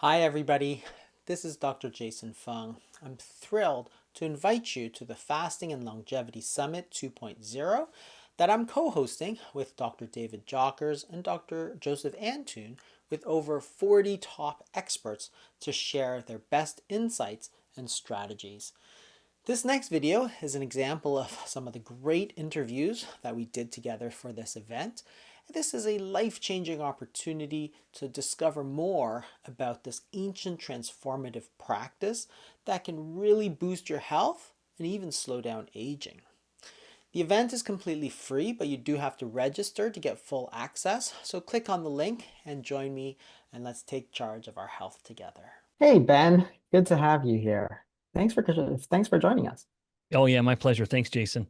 Hi, everybody. This is Dr. Jason Fung. I'm thrilled to invite you to the Fasting and Longevity Summit 2.0 that I'm co hosting with Dr. David Jockers and Dr. Joseph Antoon, with over 40 top experts to share their best insights and strategies. This next video is an example of some of the great interviews that we did together for this event. This is a life-changing opportunity to discover more about this ancient transformative practice that can really boost your health and even slow down aging. The event is completely free, but you do have to register to get full access. So click on the link and join me, and let's take charge of our health together. Hey Ben, good to have you here. Thanks for joining us. Oh yeah, my pleasure. Thanks, Jason.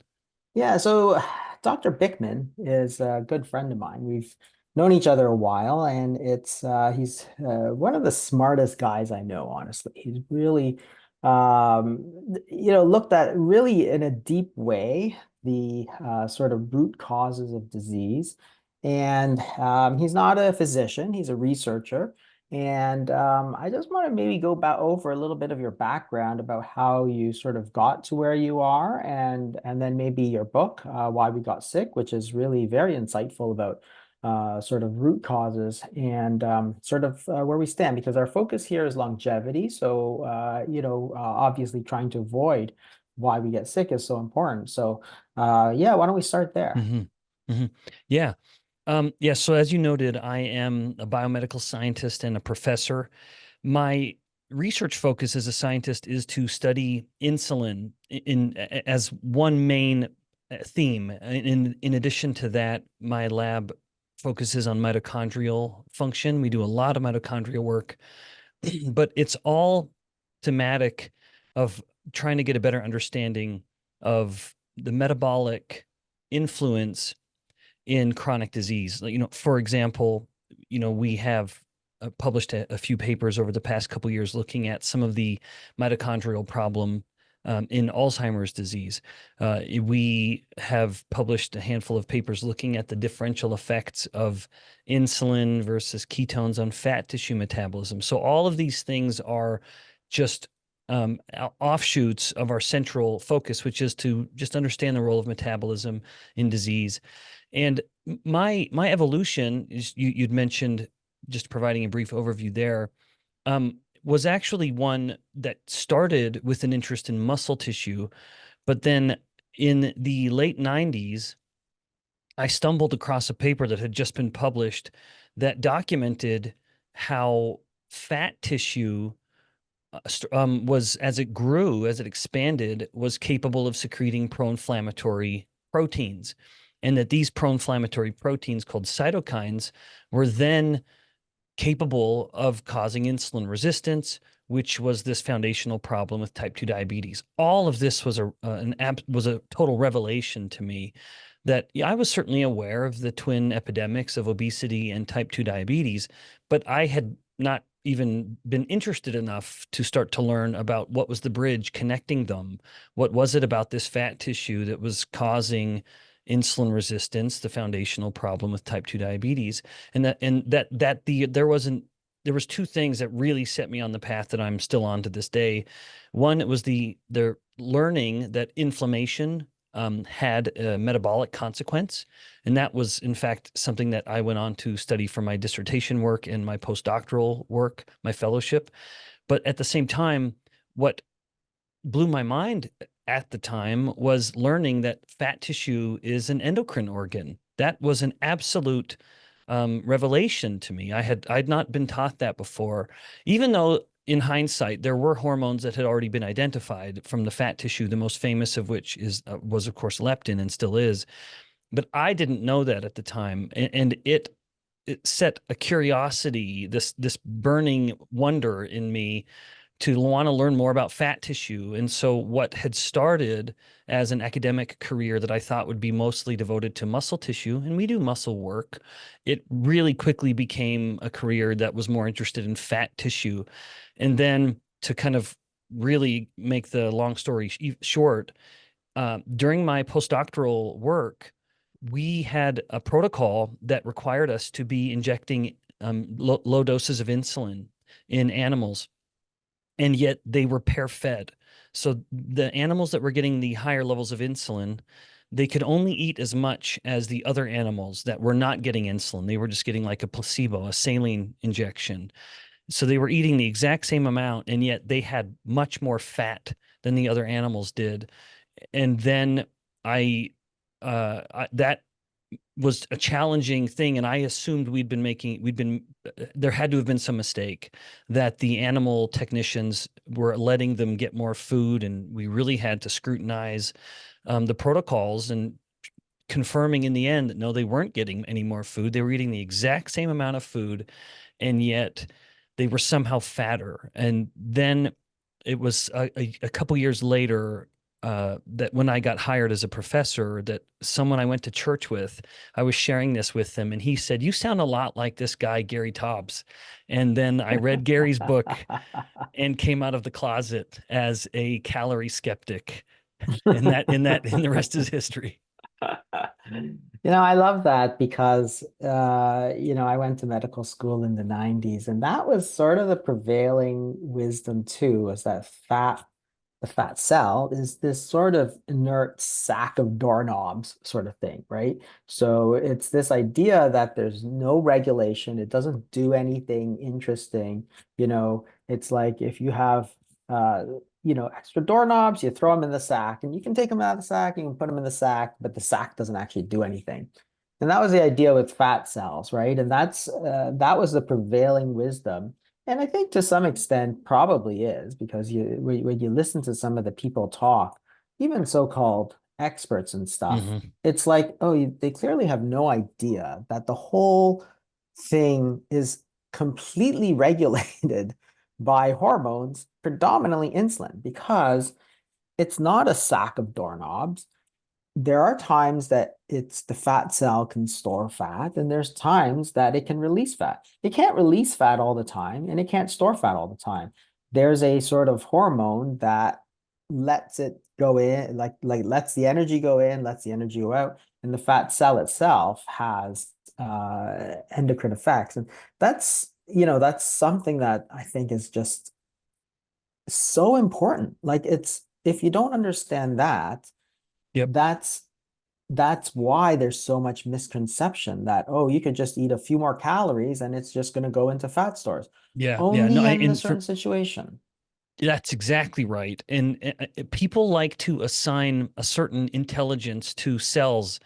Yeah, so Dr. Bikman is a good friend of mine. We've known each other a while, and it's he's one of the smartest guys I know, honestly. He's really looked at really in a deep way the sort of root causes of disease. And he's not a physician, he's a researcher. And I just want to maybe go back over a little bit of your background about how you sort of got to where you are, and then maybe your book, Why We Got Sick, which is really very insightful about sort of root causes and sort of where we stand, because our focus here is longevity. So, obviously trying to avoid why we get sick is so important. So, yeah, why don't we start there? hmm hmm Yeah. Yeah. So as you noted, I am a biomedical scientist and a professor. My research focus as a scientist is to study insulin as one main theme. In addition to that, my lab focuses on mitochondrial function. We do a lot of mitochondrial work, but it's all thematic of trying to get a better understanding of the metabolic influence in chronic disease. For example, we have published a few papers over the past couple years looking at some of the mitochondrial problem in Alzheimer's disease. We have published a handful of papers looking at the differential effects of insulin versus ketones on fat tissue metabolism. So all of these things are just offshoots of our central focus, which is to just understand the role of metabolism in disease. And my evolution is you'd mentioned, just providing a brief overview there, was actually one that started with an interest in muscle tissue, but then in the late 90s, I stumbled across a paper that had just been published that documented how fat tissue was, as it grew, as it expanded, was capable of secreting pro-inflammatory proteins, and that these pro-inflammatory proteins called cytokines were then capable of causing insulin resistance, which was this foundational problem with type 2 diabetes. All of this was a total revelation to me. That, yeah, I was certainly aware of the twin epidemics of obesity and type 2 diabetes, but I had not even been interested enough to start to learn about what was the bridge connecting them. What was it about this fat tissue that was causing insulin resistance, the foundational problem with type 2 diabetes? There was two things that really set me on the path that I'm still on to this day. One, it was the learning that inflammation had a metabolic consequence. And that was, in fact, something that I went on to study for my dissertation work and my postdoctoral work, my fellowship. But at the same time, what blew my mind at the time was learning that fat tissue is an endocrine organ. That was an absolute revelation to me. I'd not been taught that before, even though in hindsight there were hormones that had already been identified from the fat tissue, the most famous of which was of course leptin, and still is. But I didn't know that at the time, and it set a curiosity, this burning wonder in me to want to learn more about fat tissue. And so what had started as an academic career that I thought would be mostly devoted to muscle tissue, and we do muscle work, it really quickly became a career that was more interested in fat tissue. And then, to kind of really make the long story short, during my postdoctoral work, we had a protocol that required us to be injecting low doses of insulin in animals, and yet they were pair fed. So the animals that were getting the higher levels of insulin, they could only eat as much as the other animals that were not getting insulin. They were just getting like a placebo, a saline injection. So they were eating the exact same amount, and yet they had much more fat than the other animals did. And then that was a challenging thing, and I assumed there had to have been some mistake, that the animal technicians were letting them get more food, and we really had to scrutinize the protocols, and confirming in the end that no, they weren't getting any more food. They were eating the exact same amount of food, and yet they were somehow fatter. And then it was a couple years later that when I got hired as a professor, that someone I went to church with, I was sharing this with them, and he said, "You sound a lot like this guy, Gary Taubes." And then I read Gary's book and came out of the closet as a calorie skeptic. And the rest is history. I love that because, I went to medical school in the 90s, and that was sort of the prevailing wisdom too, was that the fat cell is this sort of inert sack of doorknobs sort of thing, right? So it's this idea that there's no regulation, it doesn't do anything interesting. It's like if you have extra doorknobs, you throw them in the sack, and you can take them out of the sack, you can put them in the sack, but the sack doesn't actually do anything. And that was the idea with fat cells, right? And that was the prevailing wisdom. And I think to some extent probably is, because when you listen to some of the people talk, even so-called experts and stuff, it's like, oh, they clearly have no idea that the whole thing is completely regulated by hormones, predominantly insulin, because it's not a sack of doorknobs. There are times that the fat cell can store fat, and there's times that it can release fat. It can't release fat all the time, and it can't store fat all the time. There's a sort of hormone that lets it go in, like lets the energy go in, lets the energy go out, and the fat cell itself has endocrine effects. And that's something that I think is just so important. Like, if you don't understand that, Yep. that's why there's so much misconception that, oh, you could just eat a few more calories and it's just going to go into fat stores. Yeah. Only No, in a certain situation. That's exactly right. And people like to assign a certain intelligence to cells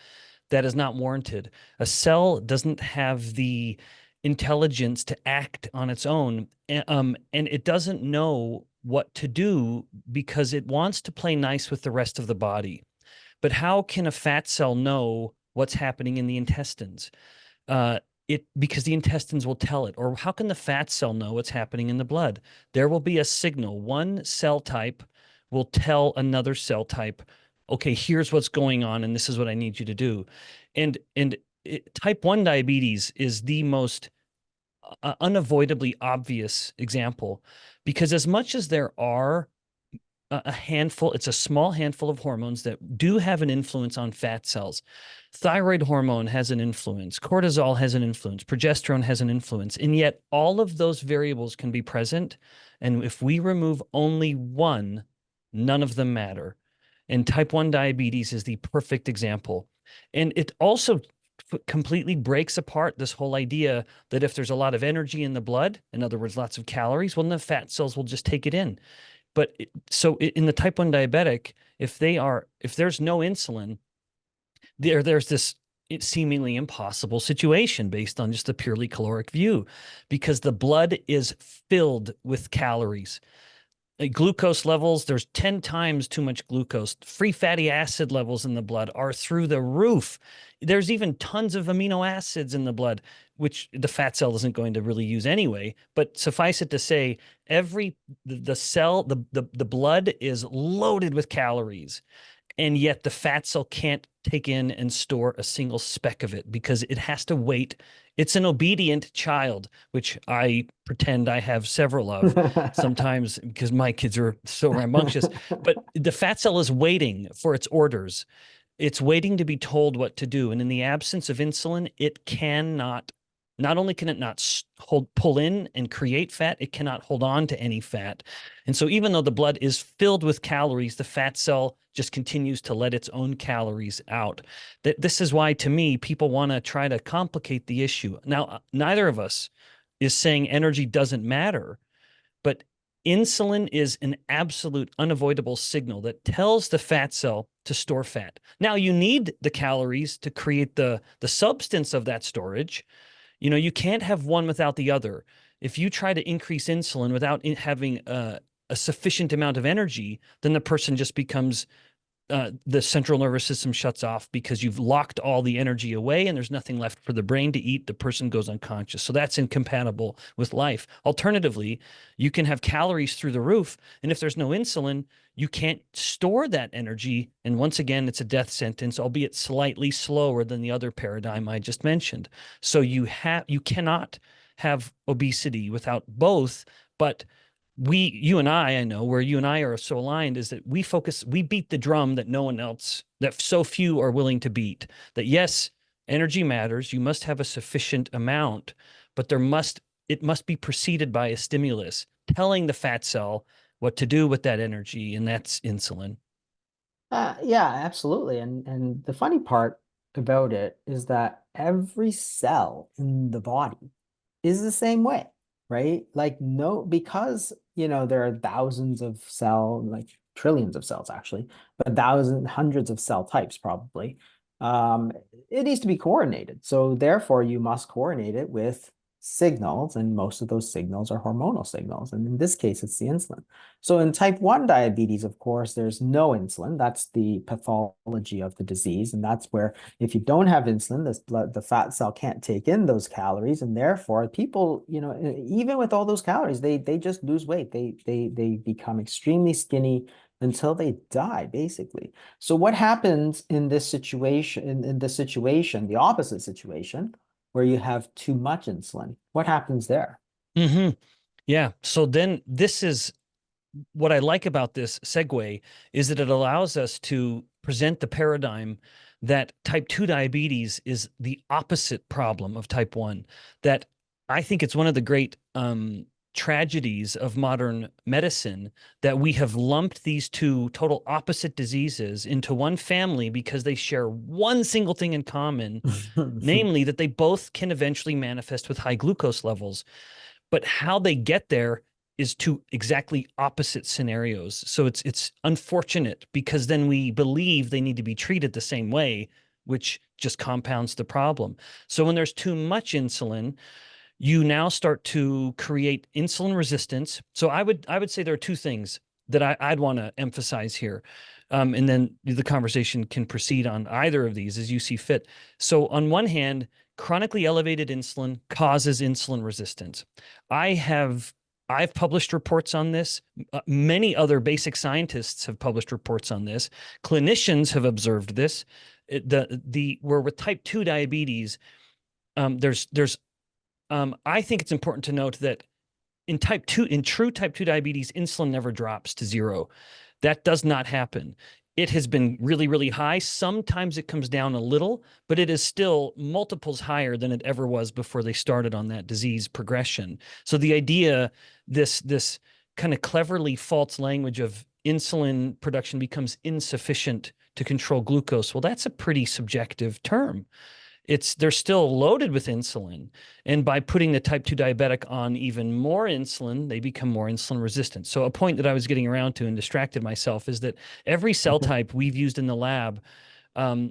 that is not warranted. A cell doesn't have the intelligence to act on its own, and it doesn't know what to do because it wants to play nice with the rest of the body. But how can a fat cell know what's happening in the intestines? Because the intestines will tell it. Or how can the fat cell know what's happening in the blood? There will be a signal. One cell type will tell another cell type, okay, here's what's going on, and this is what I need you to do. And type 1 diabetes is the most unavoidably obvious example, because as much as there are it's a small handful of hormones that do have an influence on fat cells. Thyroid hormone has an influence, cortisol has an influence, progesterone has an influence, and yet all of those variables can be present. And if we remove only one, none of them matter. And type 1 diabetes is the perfect example. And it also completely breaks apart this whole idea that if there's a lot of energy in the blood, in other words, lots of calories, well, then the fat cells will just take it in. But so in the type 1 diabetic, if there's no insulin, there's this seemingly impossible situation based on just a purely caloric view, because the blood is filled with calories. Glucose levels, there's 10 times too much glucose. Free fatty acid levels in the blood are through the roof. There's even tons of amino acids in the blood, which the fat cell isn't going to really use anyway. But suffice it to say, the blood is loaded with calories, and yet the fat cell can't take in and store a single speck of it because it has to wait. It's an obedient child, which I pretend I have several of sometimes because my kids are so rambunctious. But the fat cell is waiting for its orders. It's waiting to be told what to do. And in the absence of insulin, it cannot not only can it not pull in and create fat, it cannot hold on to any fat. And so even though the blood is filled with calories, the fat cell just continues to let its own calories out. This is why, to me, people want to try to complicate the issue. Now, neither of us is saying energy doesn't matter, but insulin is an absolute unavoidable signal that tells the fat cell to store fat. Now, you need the calories to create the substance of that storage. You know, you can't have one without the other. If you try to increase insulin without having a sufficient amount of energy, then the person just becomes the central nervous system shuts off because you've locked all the energy away and there's nothing left for the brain to eat. The person goes unconscious. So that's incompatible with life. Alternatively, you can have calories through the roof, and if there's no insulin, you can't store that energy. And once again, it's a death sentence, albeit slightly slower than the other paradigm I just mentioned. So you cannot have obesity without both, but you and I know where you and I are so aligned is that we beat the drum that no one else, that so few are willing to beat. That yes, energy matters. You must have a sufficient amount, but it must be preceded by a stimulus telling the fat cell what to do with that energy, and that's insulin. Yeah, absolutely. And the funny part about it is that every cell in the body is the same way, right? Like no, because there are thousands of like trillions of cells actually, but thousands, hundreds of cell types probably. Um, it needs to be coordinated. So therefore you must coordinate it with signals, and most of those signals are hormonal signals. And in this case, it's the insulin. So in type 1 diabetes, of course, there's no insulin. That's the pathology of the disease. And that's where if you don't have insulin, the fat cell can't take in those calories. And therefore, people, even with all those calories, they just lose weight. They become extremely skinny until they die, basically. So what happens in this situation, the opposite situation, where you have too much insulin? What happens there? Mm-hmm. Yeah. So then this is what I like about this segue is that it allows us to present the paradigm that type 2 diabetes is the opposite problem of type 1. That I think it's one of the great tragedies of modern medicine that we have lumped these two total opposite diseases into one family because they share one single thing in common, namely that they both can eventually manifest with high glucose levels. But how they get there is two exactly opposite scenarios. So it's unfortunate because then we believe they need to be treated the same way, which just compounds the problem. So when there's too much insulin, you now start to create insulin resistance. So I would say there are two things that I'd want to emphasize here. And then the conversation can proceed on either of these as you see fit. So on one hand, chronically elevated insulin causes insulin resistance. I've published reports on this. Many other basic scientists have published reports on this. Clinicians have observed this. Where with type 2 diabetes, I think it's important to note that in true type 2 diabetes, insulin never drops to zero. That does not happen. It has been really, really high. Sometimes it comes down a little, but it is still multiples higher than it ever was before they started on that disease progression. So the idea, this kind of cleverly false language of insulin production becomes insufficient to control glucose, well, that's a pretty subjective term. They're still loaded with insulin. And by putting the type 2 diabetic on even more insulin, they become more insulin resistant. So a point that I was getting around to and distracted myself is that every cell type we've used in the lab,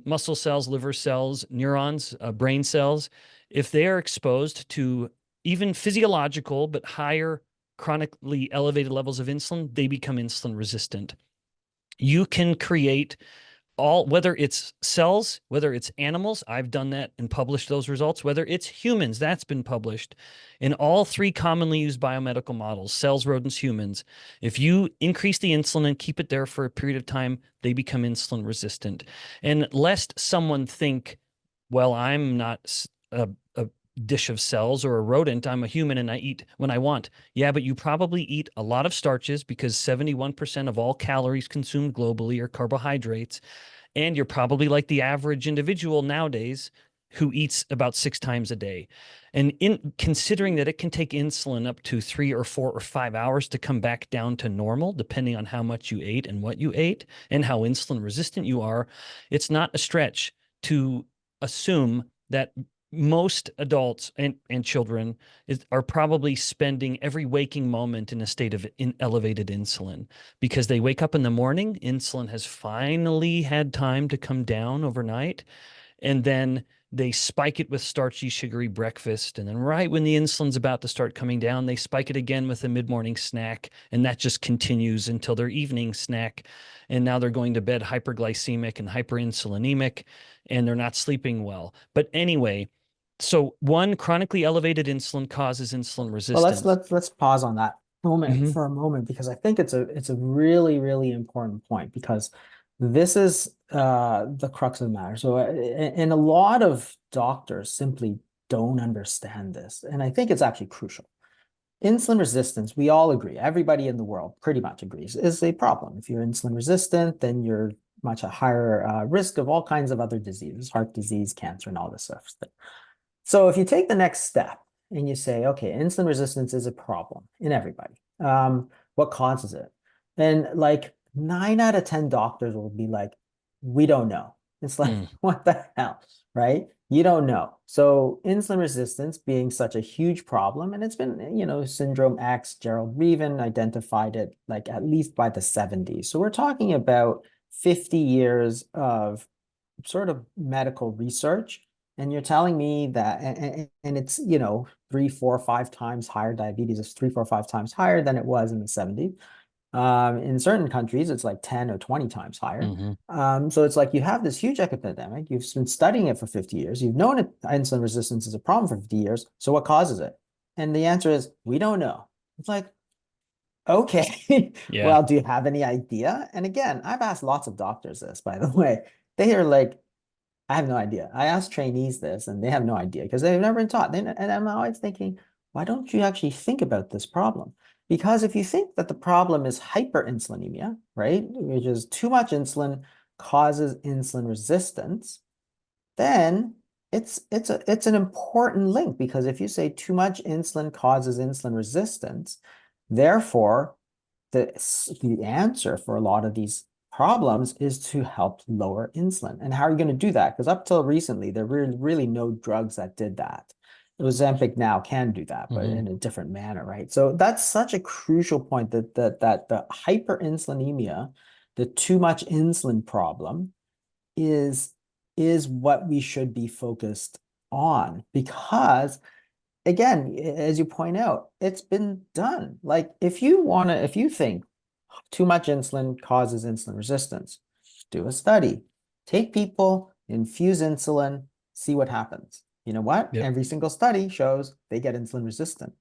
muscle cells, liver cells, neurons, brain cells, if they are exposed to even physiological but higher chronically elevated levels of insulin, they become insulin resistant. You can create whether it's cells, whether it's animals, I've done that and published those results, whether it's humans, that's been published in all three commonly used biomedical models, cells, rodents, humans. If you increase the insulin and keep it there for a period of time, they become insulin resistant. And lest someone think, well, I'm not a dish of cells or a rodent, I'm a human and I eat when I want. Yeah, but you probably eat a lot of starches because 71% of all calories consumed globally are carbohydrates. And you're probably like the average individual nowadays who eats about 6 times a day. And in considering that it can take insulin up to 3 or 4 or 5 hours to come back down to normal, depending on how much you ate and what you ate and how insulin resistant you are, it's not a stretch to assume that most adults and children are probably spending every waking moment in a state of elevated insulin, because they wake up in the morning, insulin has finally had time to come down overnight, and then they spike it with starchy, sugary breakfast. And then right when the insulin's about to start coming down, they spike it again with a mid-morning snack. And that just continues until their evening snack. And now they're going to bed hyperglycemic and hyperinsulinemic, and they're not sleeping well. But anyway, so one, chronically elevated insulin causes insulin resistance. Well, let's pause on that moment for a moment, because I think it's a really, really important point, because this is the crux of the matter. So, and a lot of doctors simply don't understand this, and I think it's actually crucial. Insulin resistance, we all agree, everybody in the world pretty much agrees, is a problem. If you're insulin resistant, then you're much a higher risk of all kinds of other diseases, heart disease, cancer, and all this stuff. So if you take the next step and you say, okay, insulin resistance is a problem in everybody. What causes it? And like 9 out of 10 doctors will be like, we don't know. It's like, what the hell, right? You don't know. So insulin resistance being such a huge problem, and it's been, you know, syndrome X, Gerald Reaven identified it like at least by the 70s. So we're talking about 50 years of sort of medical research. And you're telling me that, and it's, you know, 3, 4, 5 times higher. Diabetes is 3, 4, 5 times higher than it was in the 70s. In certain countries, it's like 10 or 20 times higher. So it's like you have this huge epidemic. You've been studying it for 50 years. You've known insulin resistance is a problem for 50 years. So what causes it? And the answer is, we don't know. It's like, okay, Yeah. well, do you have any idea? And again, I've asked lots of doctors this, by the way. They are like, I have no idea. I asked trainees this, and they have no idea because they've never been taught. And I'm always thinking, why don't you actually think about this problem? Because if you think that the problem is hyperinsulinemia, right, which is too much insulin causes insulin resistance, then it's an important link, because if you say too much insulin causes insulin resistance, therefore the answer for a lot of these problems is to help lower insulin. And how are you going to do that? Because up till recently, there were really no drugs that did that. Ozempic now can do that, but in a different manner, right? So that's such a crucial point, that the hyperinsulinemia, the too much insulin problem, is what we should be focused on, because again, as you point out, it's been done. Like if you think too much insulin causes insulin resistance, do a study. Take people, infuse insulin, see what happens. You know what? Yep. Every single study shows they get insulin resistant.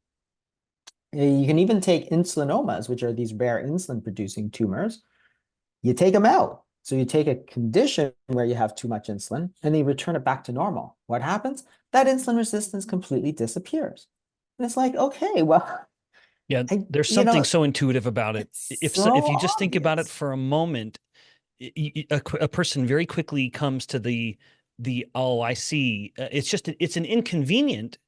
You can even take insulinomas, which are these rare insulin producing tumors. You take them out. So you take a condition where you have too much insulin and you return it back to normal. What happens? That insulin resistance completely disappears. And it's like, okay, well, yeah, there's something so intuitive about it. If you just think about it for a moment, a person very quickly comes to the oh, I see. It's an inconvenient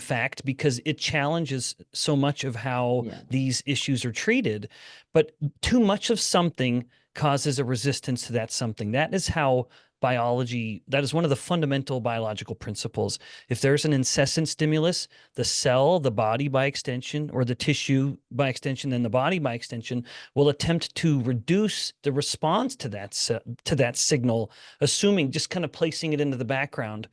fact, because it challenges so much of how these issues are treated. But too much of something causes a resistance to that something. That is how biology, that is one of the fundamental biological principles. If there's an incessant stimulus, the cell, the body by extension, or the tissue by extension, then the body by extension, will attempt to reduce the response to that signal, assuming, just kind of placing it into the background,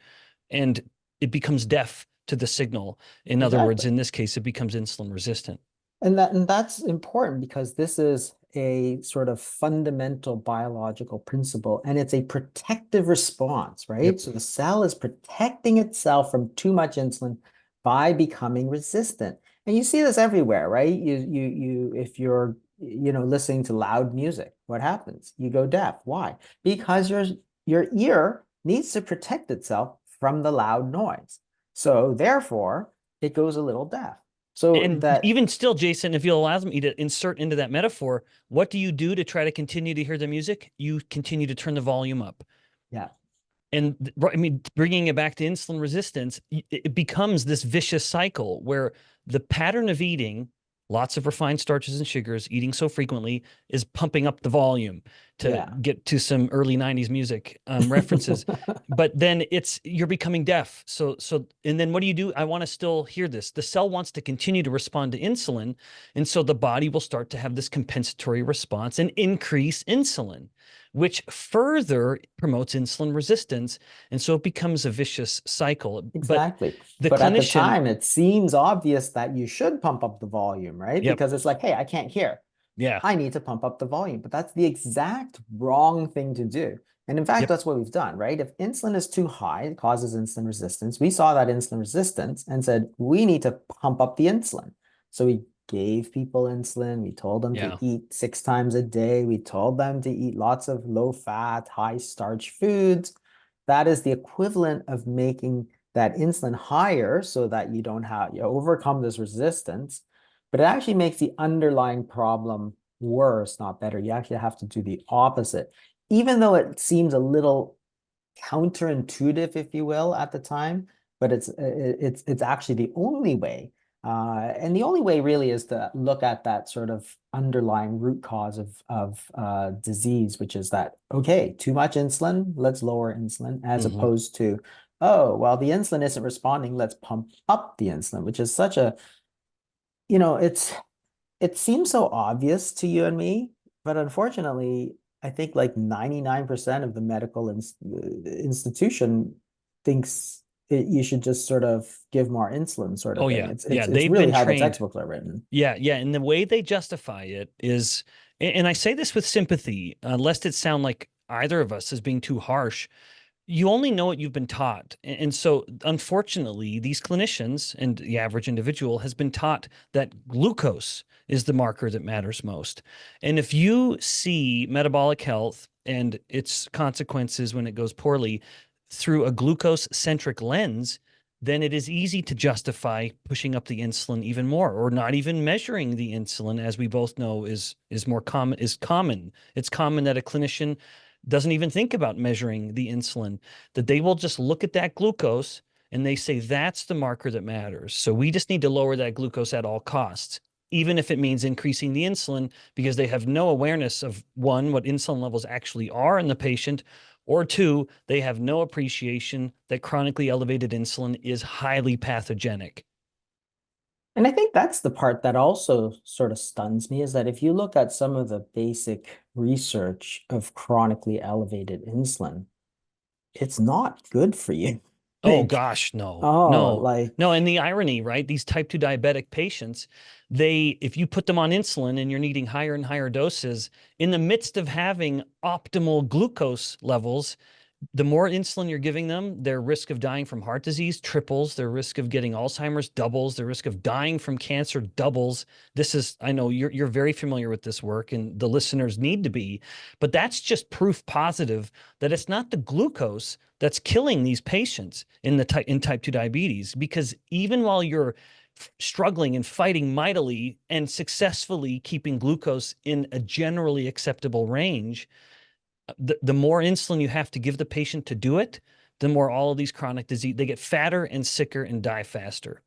and it becomes deaf to the signal. In other words, in this case, it becomes insulin resistant. And that's important, because this is a sort of fundamental biological principle, and it's a protective response, right? Yep. So the cell is protecting itself from too much insulin by becoming resistant. And you see this everywhere, right? If you're, you know, listening to loud music, what happens? You go deaf. Why? Because your ear needs to protect itself from the loud noise. So therefore, it goes a little deaf. So and even still, Jason, if you'll allow me to insert into that metaphor, what do you do to try to continue to hear the music? You continue to turn the volume up. Yeah. And I mean, bringing it back to insulin resistance, it becomes this vicious cycle where the pattern of eating lots of refined starches and sugars, eating so frequently, is pumping up the volume, to Yeah. get to some early 90s music references. But then you're becoming deaf. And then what do? I want to still hear this. The cell wants to continue to respond to insulin. And so the body will start to have this compensatory response and increase insulin, which further promotes insulin resistance. And so it becomes a vicious cycle. But Exactly. the But at the clinician, time, it seems obvious that you should pump up the volume, right? yep, Because it's like, hey, I can't hear. yeah, I need to pump up the volume. But that's the exact wrong thing to do. And in fact, yep, that's what we've done, right? If insulin is too high, it causes insulin resistance. We saw that insulin resistance and said, we need to pump up the insulin. So we gave people insulin. We told them to yeah, eat 6 times a day. We told them to eat lots of low fat, high starch foods. That is the equivalent of making that insulin higher so that you overcome this resistance, but it actually makes the underlying problem worse, not better. You actually have to do the opposite. Even though it seems a little counterintuitive, if you will, at the time, but it's actually the only way. And the only way really is to look at that sort of underlying root cause of disease, which is that, okay, too much insulin, let's lower insulin, as hmm, opposed to, oh, well, the insulin isn't responding, let's pump up the insulin, which is such a, you know, it seems so obvious to you and me, but unfortunately, I think like 99% of the medical institution thinks you should just sort of give more insulin sort of oh thing. yeah, It's yeah. it's it's They've really been how the trained. textbooks are written. Yeah, yeah. And the way they justify it is, and I say this with sympathy, lest it sound like either of us is being too harsh. You only know what you've been taught. And so, unfortunately, these clinicians and the average individual has been taught that glucose is the marker that matters most. And if you see metabolic health and its consequences when it goes poorly through a glucose centric lens, then it is easy to justify pushing up the insulin even more, or not even measuring the insulin, as we both know is more common, is common. It's common that a clinician doesn't even think about measuring the insulin, that they will just look at that glucose and they say that's the marker that matters. So we just need to lower that glucose at all costs, even if it means increasing the insulin, because they have no awareness of, one, what insulin levels actually are in the patient, or two, they have no appreciation that chronically elevated insulin is highly pathogenic. And I think that's the part that also sort of stuns me is that if you look at some of the basic research of chronically elevated insulin, it's not good for you. Oh Like, gosh, no, oh, no, like no. And the irony, right? These type 2 diabetic patients, if you put them on insulin and you're needing higher and higher doses, in the midst of having optimal glucose levels, the more insulin you're giving them, their risk of dying from heart disease triples, their risk of getting Alzheimer's doubles, their risk of dying from cancer doubles. I know you're very familiar with this work, and the listeners need to be, but that's just proof positive that it's not the glucose that's killing these patients in type 2 diabetes, because even while you're struggling and fighting mightily and successfully keeping glucose in a generally acceptable range, the more insulin you have to give the patient to do it, the more all of these chronic disease, they get fatter and sicker and die faster.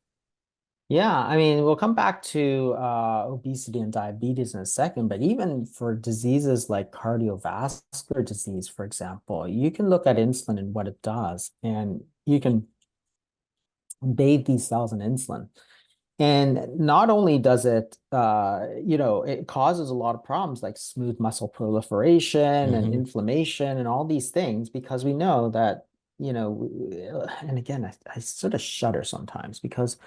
yeah, I mean, we'll come back to obesity and diabetes in a second, but even for diseases like cardiovascular disease, for example, you can look at insulin and what it does, and you can bathe these cells in insulin. And not only does it, it causes a lot of problems like smooth muscle proliferation and Hmm. inflammation and all these things, because we know that, and again, I sort of shudder sometimes because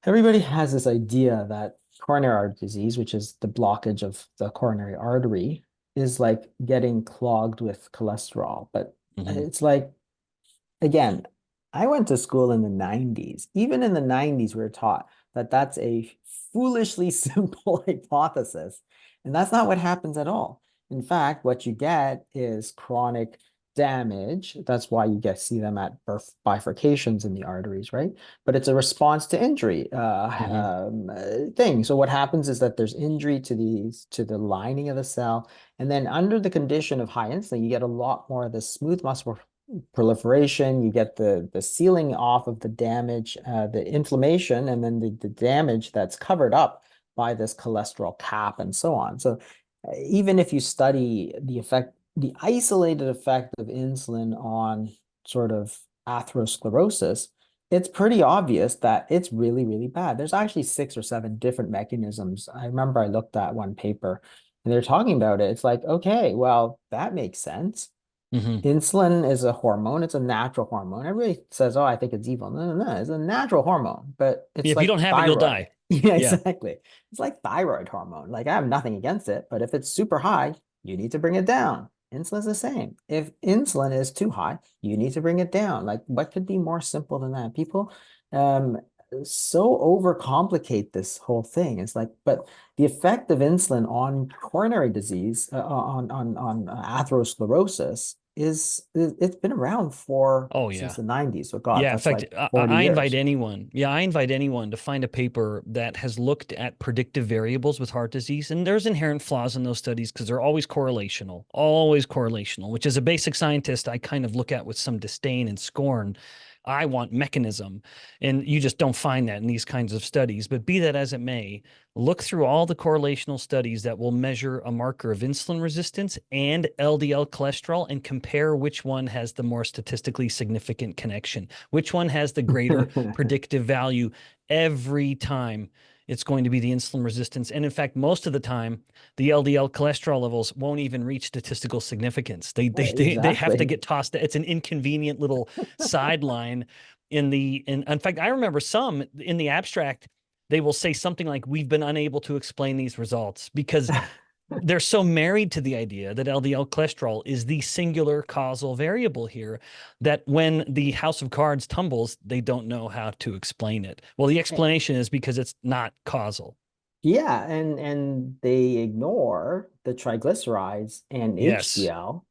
everybody has this idea that coronary artery disease, which is the blockage of the coronary artery, is like getting clogged with cholesterol. But Hmm. it's like, again, I went to school in the 90s. Even in the 90s, we were taught that that's a foolishly simple hypothesis. And that's not what happens at all. In fact, what you get is chronic damage. That's why you see them at birth bifurcations in the arteries, right? But it's a response to injury Hmm. thing. So what happens is that there's injury to the lining of the cell. And then under the condition of high insulin, you get a lot more of this smooth muscle proliferation, you get the sealing off of the damage, the inflammation, and then the damage that's covered up by this cholesterol cap and so on. So even if you study the effect, the isolated effect of insulin on sort of atherosclerosis, it's pretty obvious that it's really, really bad. There's actually 6 or 7 different mechanisms. I remember I looked at one paper and they're talking about it. It's like, okay, well, that makes sense. Hmm. Insulin is a hormone. It's a natural hormone. Everybody says, "Oh, I think it's evil." No, no, no. It's a natural hormone, but Yeah, it's if you like don't have it, you'll thyroid. die. Yeah, Yeah. exactly. It's like thyroid hormone. Like I have nothing against it, but if it's super high, you need to bring it down. Insulin's the same. If insulin is too high, you need to bring it down. Like what could be more simple than that? People um so overcomplicate this whole thing. It's like, but the effect of insulin on coronary disease, on atherosclerosis it's been around for Oh, since yeah. the 90s. So God, Yeah, in that's fact, like 40 I invite years. anyone. Yeah, I invite anyone to find a paper that has looked at predictive variables with heart disease. And there's inherent flaws in those studies because they're always correlational, which as a basic scientist, I kind of look at with some disdain and scorn. I want mechanism. And you just don't find that in these kinds of studies. But be that as it may, look through all the correlational studies that will measure a marker of insulin resistance and LDL cholesterol and compare which one has the more statistically significant connection. Which one has the greater predictive value? Every time it's going to be the insulin resistance. And in fact, most of the time, the LDL cholesterol levels won't even reach statistical significance. They have to Exactly. get tossed. It's an inconvenient little sideline in fact, I remember some in the abstract, they will say something like, we've been unable to explain these results because they're so married to the idea that LDL cholesterol is the singular causal variable here that when the house of cards tumbles, they don't know how to explain it. Well, the explanation is because it's not causal. Yeah, and they ignore the triglycerides and Yes. HDL,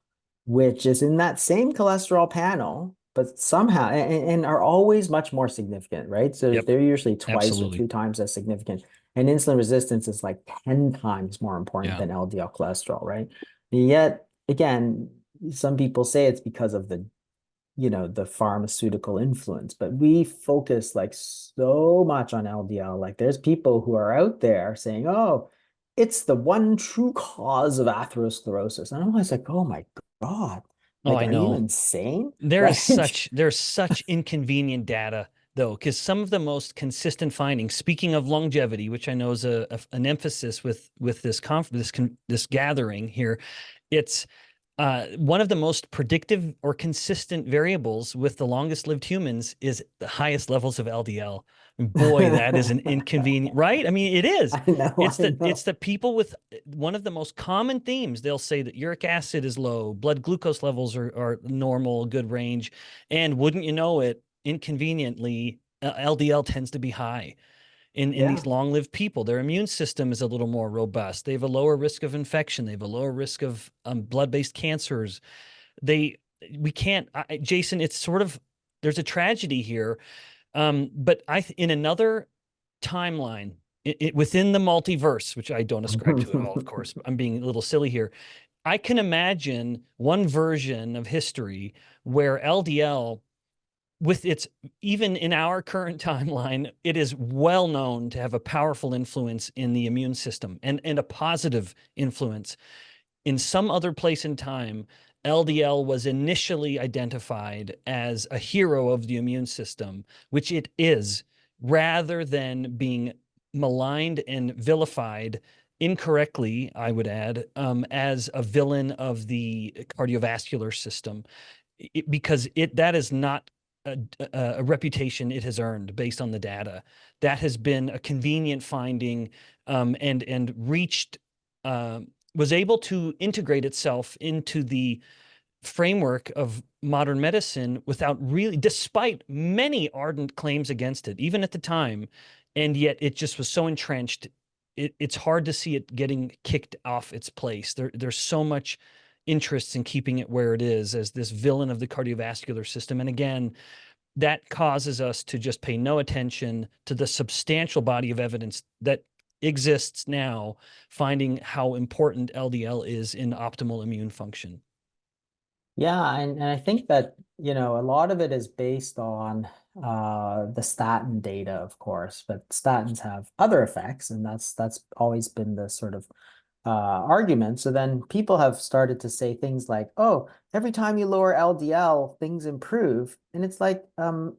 which is in that same cholesterol panel, but somehow and are always much more significant, right? So Yep. they're usually twice or Absolutely. 3 times as significant. And insulin resistance is like 10 times more important Yeah. than LDL cholesterol, right? And yet, again, some people say it's because of the pharmaceutical influence, but we focus like so much on LDL. Like there's people who are out there saying, "Oh, it's the one true cause of atherosclerosis." And I'm always like, "Oh my God. Oh, Like, I are you know. insane?" Like, There's such inconvenient data though, because some of the most consistent findings, speaking of longevity, which I know is an emphasis with this gathering here, it's one of the most predictive or consistent variables with the longest lived humans is the highest levels of LDL. Boy, that is an inconvenient, right? I mean, it is. I know, I It's know. the people with one of the most common themes. They'll say that uric acid is low, blood glucose levels are normal, good range, and wouldn't you know it, inconveniently, LDL tends to be high in these Yeah. long-lived people. Their immune system is a little more robust. They have a lower risk of infection. They have a lower risk of blood-based cancers. They we can't, Jason. It's sort of there's a tragedy here, but in another timeline. Within the multiverse, which I don't ascribe to at all, of course, I'm being a little silly here. I can imagine one version of history where LDL with its even in our current timeline, it is well known to have a powerful influence in the immune system and a positive influence. In some other place in time, LDL was initially identified as a hero of the immune system, which it is, rather than being maligned and vilified incorrectly, I would add, as a villain of the cardiovascular system because that is not a reputation it has earned based on the data. That has been a convenient finding, and reached was able to integrate itself into the framework of modern medicine without really, despite many ardent claims against it, even at the time, and yet it just was so entrenched. It's hard to see it getting kicked off its place. There's so much interest in keeping it where it is as this villain of the cardiovascular system. And again, that causes us to just pay no attention to the substantial body of evidence that exists now, finding how important LDL is in optimal immune function. Yeah, and I think that, a lot of it is based on the statin data, of course, but statins have other effects, and that's always been the sort of argument. So then people have started to say things like, oh, every time you lower LDL, things improve. And it's like,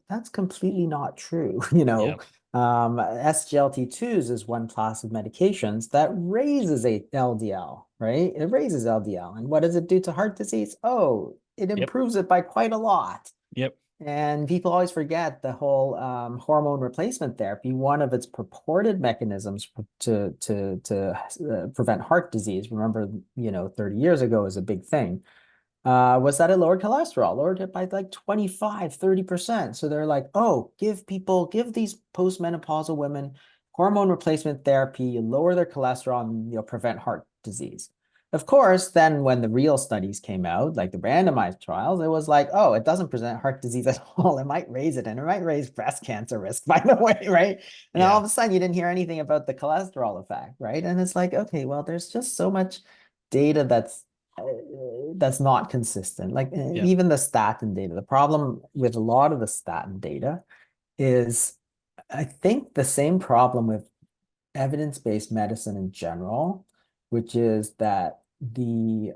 that's completely not true. Yeah. SGLT2s is one class of medications that raises a LDL, right? It raises LDL. And what does it do to heart disease? Oh, it Yep. improves it by quite a lot. Yep. And people always forget the whole hormone replacement therapy. One of its purported mechanisms to prevent heart disease, remember, 30 years ago was a big thing, was that it lowered cholesterol, lowered it by like 25, 30%. So they're like, oh, give these postmenopausal women hormone replacement therapy, you lower their cholesterol and you'll prevent heart disease. Of course, then when the real studies came out, like the randomized trials, it was like, oh, it doesn't present heart disease at all. It might raise it, and it might raise breast cancer risk, by the way, right? And all Yeah. of a sudden, you didn't hear anything about the cholesterol effect, right? And it's like, okay, well, there's just so much data that's not consistent. Like Yep. even the statin data. The problem with a lot of the statin data is, I think, the same problem with evidence-based medicine in general, which is that the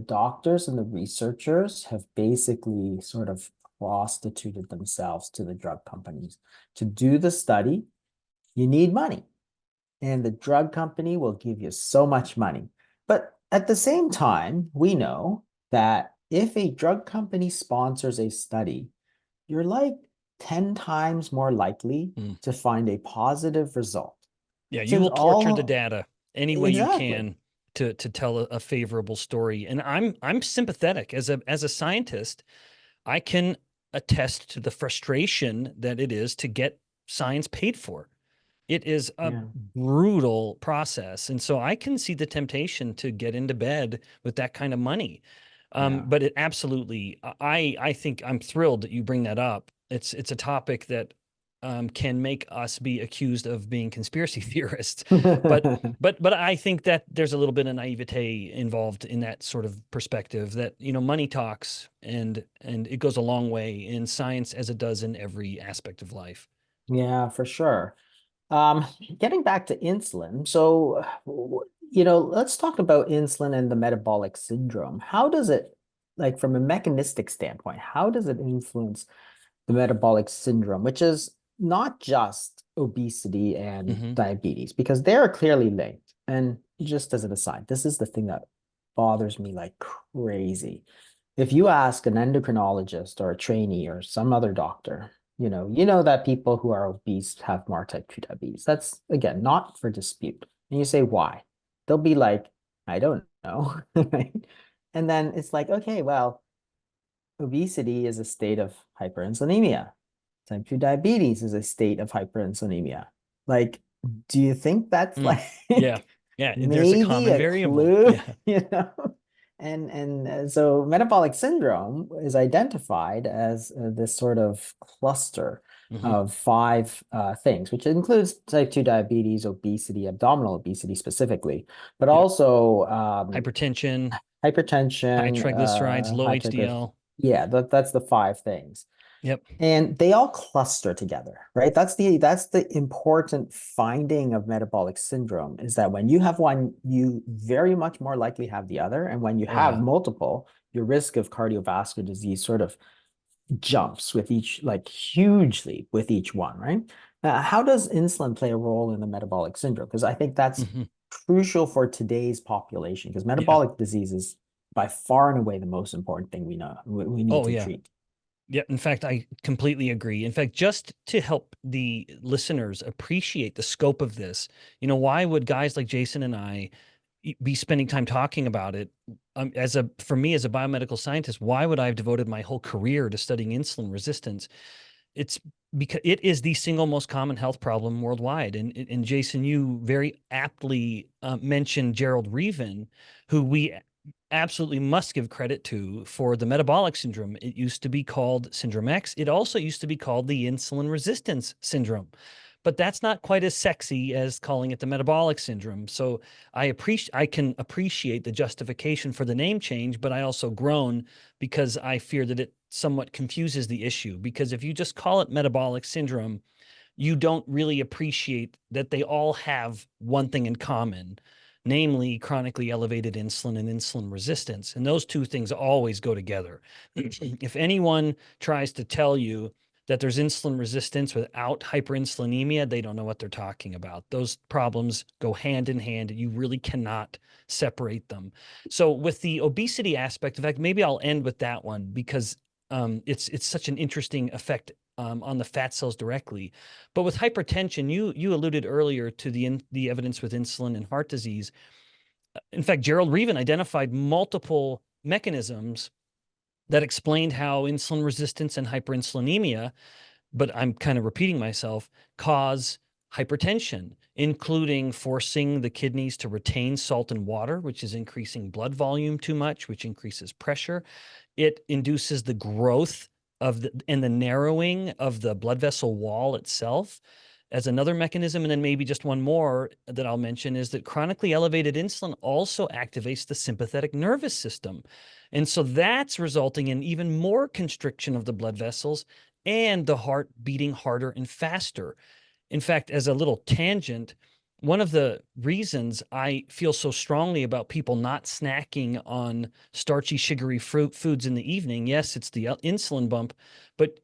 doctors and the researchers have basically sort of prostituted themselves to the drug companies. To do the study, you need money, and the drug company will give you so much money. But at the same time, we know that if a drug company sponsors a study, you're like 10 times more likely Mm. to find a positive result. Yeah. You Since will torture the all data any way you exactly. can to tell a favorable story. And I'm sympathetic as a scientist. I can attest to the frustration that it is to get science paid for. It is a Yeah. brutal process. And so I can see the temptation to get into bed with that kind of money. Yeah. But it absolutely, I think I'm thrilled that you bring that up. It's a topic that can make us be accused of being conspiracy theorists. But but I think that there's a little bit of naivete involved in that sort of perspective that, money talks and it goes a long way in science as it does in every aspect of life. Yeah, for sure. Um, Getting back to insulin, so let's talk about insulin and the metabolic syndrome. How does it, like from a mechanistic standpoint, how does it influence the metabolic syndrome, which is not just obesity and Hmm. diabetes, because they're clearly linked. And just as an aside, this is the thing that bothers me like crazy. If you ask an endocrinologist or a trainee or some other doctor, you know that people who are obese have more type 2 diabetes. That's again not for dispute. And you say why? They'll be like, I don't know. Right? And then it's like, okay, well, obesity is a state of hyperinsulinemia. Type 2 diabetes is a state of hyperinsulinemia. Like, do you think that's Mm. Yeah. like Yeah. There's a maybe common a variable. clue, Yeah. you know? And so metabolic syndrome is identified as this sort of cluster Hmm. of five things, which includes type 2 diabetes, obesity, abdominal obesity specifically, but Yep. also Hypertension, high hypertension, triglycerides, low high triglycerides. HDL. Yeah, that's the five things. Yep. And they all cluster together, right? That's the important finding of metabolic syndrome is that when you have one, you very much more likely have the other. And when you Oh have yeah. multiple, your risk of cardiovascular disease sort of jumps with each, like hugely with each one, right? How does insulin play a role in the metabolic syndrome? Because I think that's Hmm. crucial for today's population, because Yeah. metabolic disease is by far and away the most important thing we know we need Oh to yeah. treat. Yeah, in fact, I completely agree. In fact, just to help the listeners appreciate the scope of this, why would guys like Jason and I be spending time talking about it? For me, as a biomedical scientist, why would I have devoted my whole career to studying insulin resistance? It's because it is the single most common health problem worldwide. And Jason, you very aptly mentioned Gerald Reaven, who we absolutely must give credit to for the metabolic syndrome. It used to be called Syndrome X. It also used to be called the insulin resistance syndrome. but that's not quite as sexy as calling it the metabolic syndrome. So I can appreciate the justification for the name change, but I also groan because I fear that it somewhat confuses the issue. Because if you just call it metabolic syndrome, you don't really appreciate that they all have one thing in common, namely chronically elevated insulin and insulin resistance. And those two things always go together. If anyone tries to tell you that there's insulin resistance without hyperinsulinemia, they don't know what they're talking about. Those problems go hand in hand, and you really cannot separate them. So with the obesity aspect, in fact, maybe I'll end with that one because it's such an interesting effect on the fat cells directly. But with hypertension, you alluded earlier to the evidence with insulin and heart disease. In fact, Gerald Reaven identified multiple mechanisms that explained how insulin resistance and hyperinsulinemia, but I'm kind of repeating myself, cause hypertension, including forcing the kidneys to retain salt and water, which is increasing blood volume too much, which increases pressure. It induces the growth and the narrowing of the blood vessel wall itself as another mechanism. And then maybe just one more that I'll mention is that chronically elevated insulin also activates the sympathetic nervous system. And so that's resulting in even more constriction of the blood vessels and the heart beating harder and faster. In fact, as a little tangent, one of the reasons I feel so strongly about people not snacking on starchy, sugary foods in the evening, yes, it's the insulin bump, but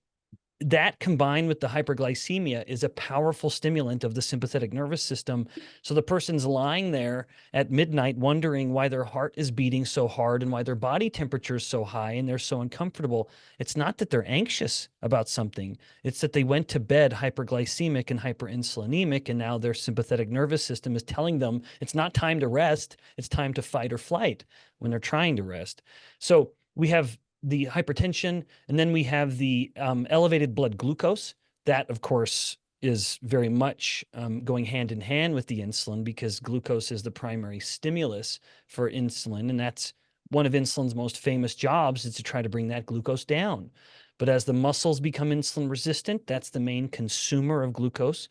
that combined with the hyperglycemia is a powerful stimulant of the sympathetic nervous system. So the person's lying there at midnight wondering why their heart is beating so hard and why their body temperature is so high and they're so uncomfortable. It's not that they're anxious about something. It's that they went to bed hyperglycemic and hyperinsulinemic, and now their sympathetic nervous system is telling them it's not time to rest. It's time to fight or flight when they're trying to rest. So we have the hypertension, and then we have the elevated blood glucose. That, of course, is very much going hand in hand with the insulin because glucose is the primary stimulus for insulin, and that's one of insulin's most famous jobs is to try to bring that glucose down. But as the muscles become insulin resistant, that's the main consumer of glucose.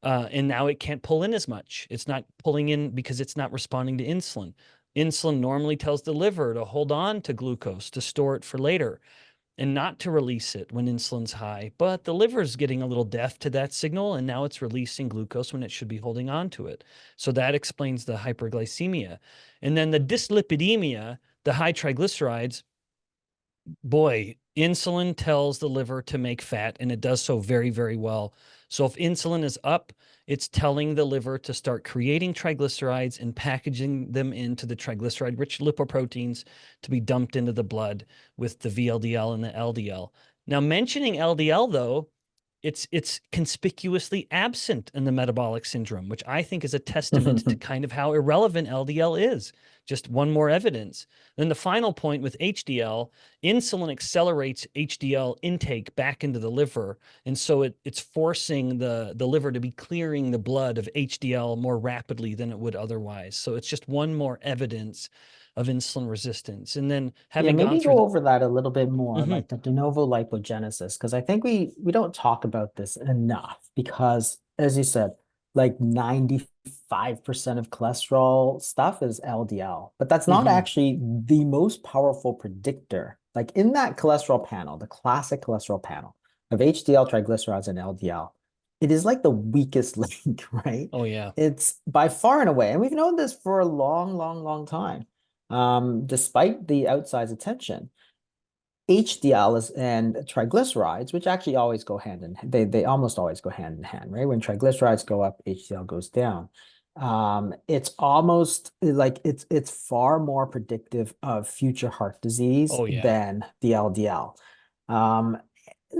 And now it can't pull in as much. It's not pulling in because it's not responding to insulin. Insulin normally tells the liver to hold on to glucose, to store it for later, and not to release it when insulin's high. But the liver's getting a little deaf to that signal, and now it's releasing glucose when it should be holding on to it. So that explains the hyperglycemia. And then the dyslipidemia, the high triglycerides, boy, insulin tells the liver to make fat, and it does so very, very well. So if insulin is up, it's telling the liver to start creating triglycerides and packaging them into the triglyceride-rich lipoproteins to be dumped into the blood with the VLDL and the LDL. Now, mentioning LDL, though, it's conspicuously absent in the metabolic syndrome, which I think is a testament to kind of how irrelevant LDL is. Just one more evidence. Then the final point with HDL, insulin accelerates HDL intake back into the liver. And so it's forcing the liver to be clearing the blood of HDL more rapidly than it would otherwise. So it's just one more evidence of insulin resistance. And then Yeah, having gone maybe through go over that a little bit more, Mhm. like the de novo lipogenesis, because I think we don't talk about this enough because, as you said, like 95% of cholesterol stuff is LDL, but that's not Mhm. actually the most powerful predictor. Like in that cholesterol panel, the classic cholesterol panel of HDL, triglycerides, and LDL, it is like the weakest link, right? Oh yeah. It's by far and away, and we've known this for a long, long, long time. Despite the outside's attention, HDL and triglycerides, which actually always go hand in hand, they almost always go hand in hand, right? When triglycerides go up, HDL goes down. It's almost like it's far more predictive of future heart disease Oh yeah. than the LDL. Um,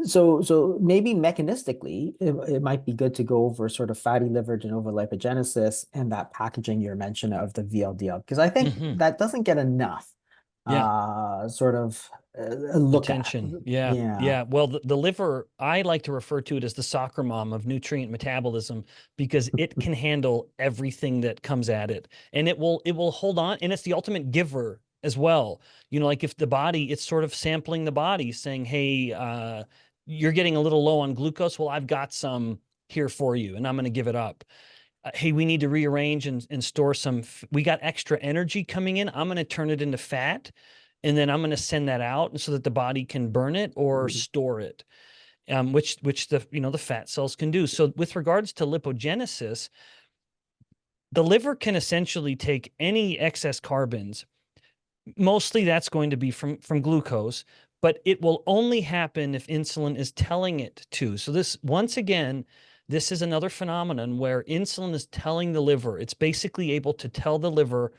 so maybe mechanistically, it might be good to go over sort of fatty liver de novo lipogenesis and that packaging you're mentioning of the VLDL, because I think Mhm. that doesn't get enough Yeah. sort of look at. Attention. Yeah. Yeah. Yeah. Well, the liver, I like to refer to it as the soccer mom of nutrient metabolism because it can handle everything that comes at it. And it will hold on, and it's the ultimate giver as well. You know, like if the body, it's sort of sampling the body saying, hey, you're getting a little low on glucose. Well, I've got some here for you, and I'm going to give it up. Hey, we need to rearrange and store some. We got extra energy coming in. I'm going to turn it into fat, and then I'm going to send that out, so that the body can burn it or store it, which the fat cells can do. So with regards to lipogenesis, the liver can essentially take any excess carbons. Mostly that's going to be from glucose, but it will only happen if insulin is telling it to. So this, once again, this is another phenomenon where insulin is telling the liver. It's basically able to tell the liver,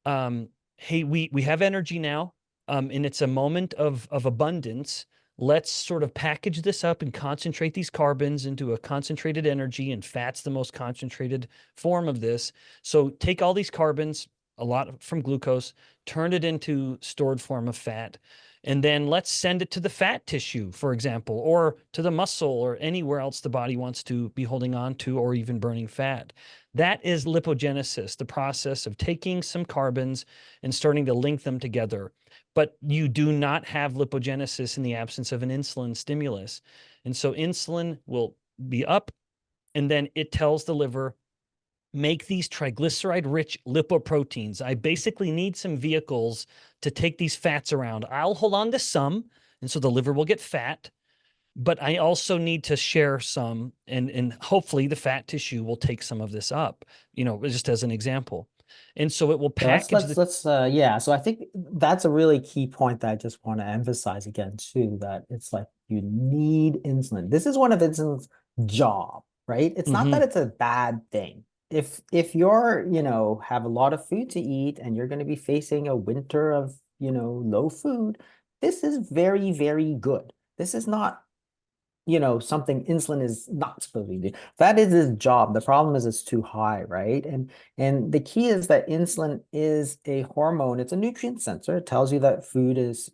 hey, we have energy now, and it's a moment of abundance. Let's sort of package this up and concentrate these carbons into a concentrated energy, and fat's the most concentrated form of this. So take all these carbons, a lot from glucose, turn it into stored form of fat, and then let's send it to the fat tissue, for example, or to the muscle, or anywhere else the body wants to be holding on to, or even burning fat. That is lipogenesis, the process of taking some carbons and starting to link them together. But you do not have lipogenesis in the absence of an insulin stimulus. And so insulin will be up, and then it tells the liver, make these triglyceride-rich lipoproteins. I basically need some vehicles to take these fats around. I'll hold on to some, and so the liver will get fat, but I also need to share some, and hopefully the fat tissue will take some of this up, just as an example. And so it will So package yeah. So I think that's a really key point that I just want to emphasize again too, that it's like you need insulin. This is one of insulin's job, right? It's not that it's a bad thing. If you're, have a lot of food to eat and you're going to be facing a winter of, low food, this is very, very good. This is not, something insulin is not supposed to do. That is his job. The problem is it's too high, right? And the key is that insulin is a hormone. It's a nutrient sensor. It tells you that food is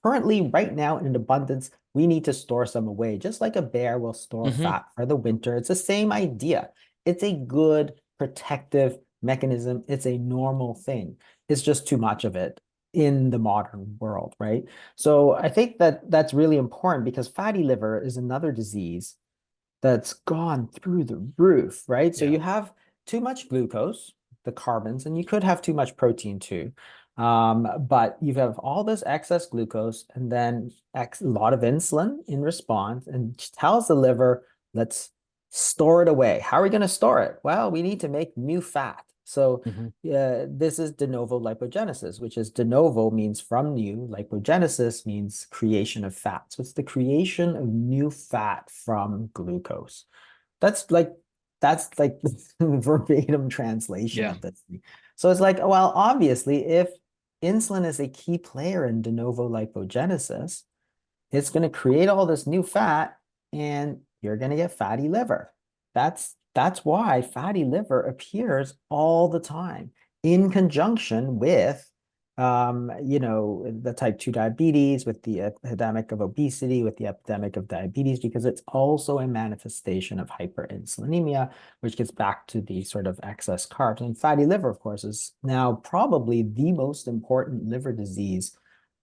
currently right now in abundance. We need to store some away, just like a bear will store fat for the winter. It's the same idea. It's a good protective mechanism. It's a normal thing. It's just too much of it in the modern world, right? So I think that that's really important, because fatty liver is another disease that's gone through the roof, right? So you have too much glucose, the carbons, and you could have too much protein too. But you have all this excess glucose, and then a lot of insulin in response, and tells the liver, let's store it away. How are we going to store it? Well, we need to make new fat. So this is de novo lipogenesis, which is de novo means from new, lipogenesis means creation of fat. So it's the creation of new fat from glucose. That's like the verbatim translation of this thing. So it's like, well, obviously, if insulin is a key player in de novo lipogenesis, it's going to create all this new fat, and you're going to get fatty liver. That's why fatty liver appears all the time in conjunction with, the type 2 diabetes, with the epidemic of obesity, with the epidemic of diabetes, because it's also a manifestation of hyperinsulinemia, which gets back to the sort of excess carbs. And fatty liver, of course, is now probably the most important liver disease,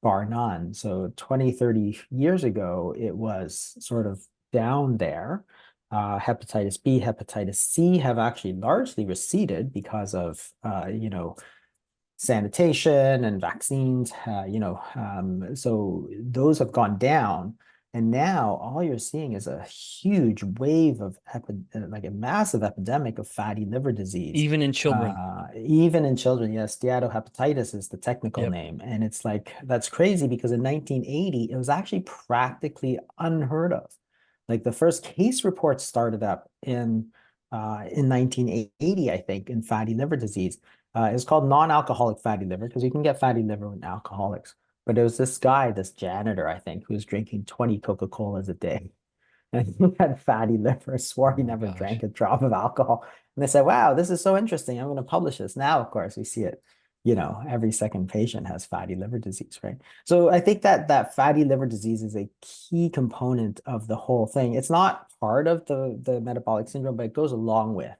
bar none. So 20, 30 years ago, it was sort of down there. Hepatitis B, hepatitis C have actually largely receded because of, sanitation and vaccines, so those have gone down. And now all you're seeing is a huge wave of like a massive epidemic of fatty liver disease. Even in children. Even in children, yes. Steatohepatitis is the technical name. And it's like, that's crazy, because in 1980, it was actually practically unheard of. Like the first case report started up in 1980, I think, in fatty liver disease. It's called non-alcoholic fatty liver, because you can get fatty liver with alcoholics. But it was this guy, this janitor, I think, who was drinking 20 Coca-Colas a day. And he had fatty liver, swore he never drank a drop of alcohol. And they said, wow, this is so interesting. I'm going to publish this. Now, of course, we see it, every second patient has fatty liver disease, right? So I think that fatty liver disease is a key component of the whole thing. It's not part of the metabolic syndrome, but it goes along with.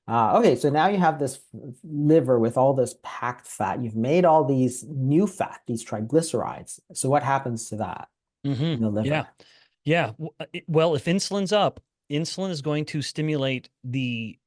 Okay, so now you have this liver with all this packed fat. You've made all these new fat, these triglycerides. So what happens to that in the liver? Yeah. Well, if insulin's up, insulin is going to stimulate the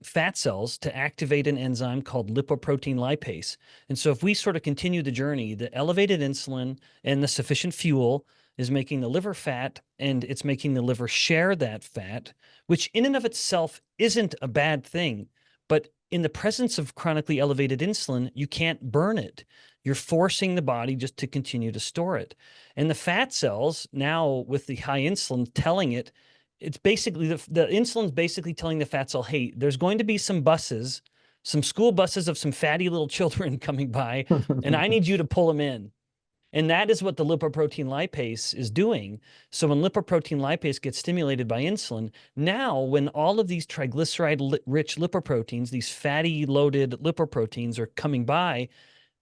fat cells to activate an enzyme called lipoprotein lipase. And so if we sort of continue the journey, the elevated insulin and the sufficient fuel is making the liver fat, and it's making the liver share that fat, which in and of itself isn't a bad thing. But in the presence of chronically elevated insulin, you can't burn it. You're forcing the body just to continue to store it. And the fat cells, now with the high insulin telling it, it's basically the insulin's basically telling the fat cell, hey, there's going to be some buses, some school buses of some fatty little children coming by, and I need you to pull them in. And that is what the lipoprotein lipase is doing. So when lipoprotein lipase gets stimulated by insulin, now when all of these triglyceride-rich lipoproteins, these fatty loaded lipoproteins are coming by,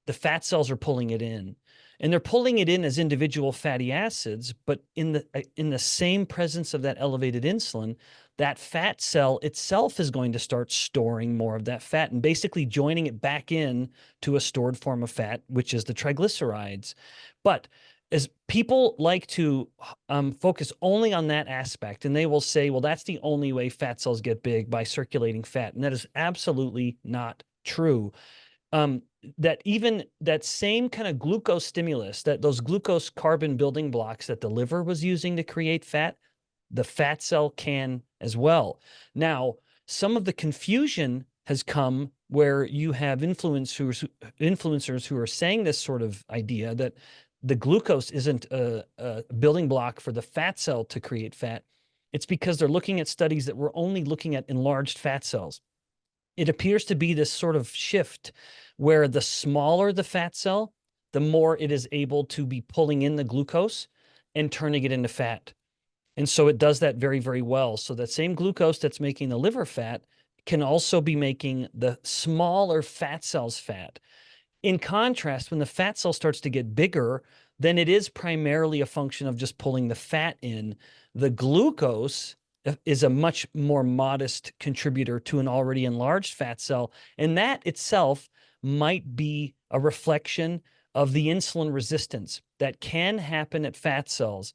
the fat cells are pulling it in. And they're pulling it in as individual fatty acids, but in the same presence of that elevated insulin, that fat cell itself is going to start storing more of that fat and basically joining it back in to a stored form of fat, which is the triglycerides. But as people like to focus only on that aspect, and they will say, well, that's the only way fat cells get big, by circulating fat. And that is absolutely not true. That even that same kind of glucose stimulus, that those glucose carbon building blocks that the liver was using to create fat, the fat cell can as well. Now, some of the confusion has come where you have influencers who are saying this sort of idea that the glucose isn't a building block for the fat cell to create fat. It's because they're looking at studies that were only looking at enlarged fat cells. It appears to be this sort of shift where the smaller the fat cell, the more it is able to be pulling in the glucose and turning it into fat. And so it does that very, very well. So that same glucose that's making the liver fat can also be making the smaller fat cells fat. In contrast, when the fat cell starts to get bigger, then it is primarily a function of just pulling the fat in. The glucose is a much more modest contributor to an already enlarged fat cell. And that itself might be a reflection of the insulin resistance that can happen at fat cells.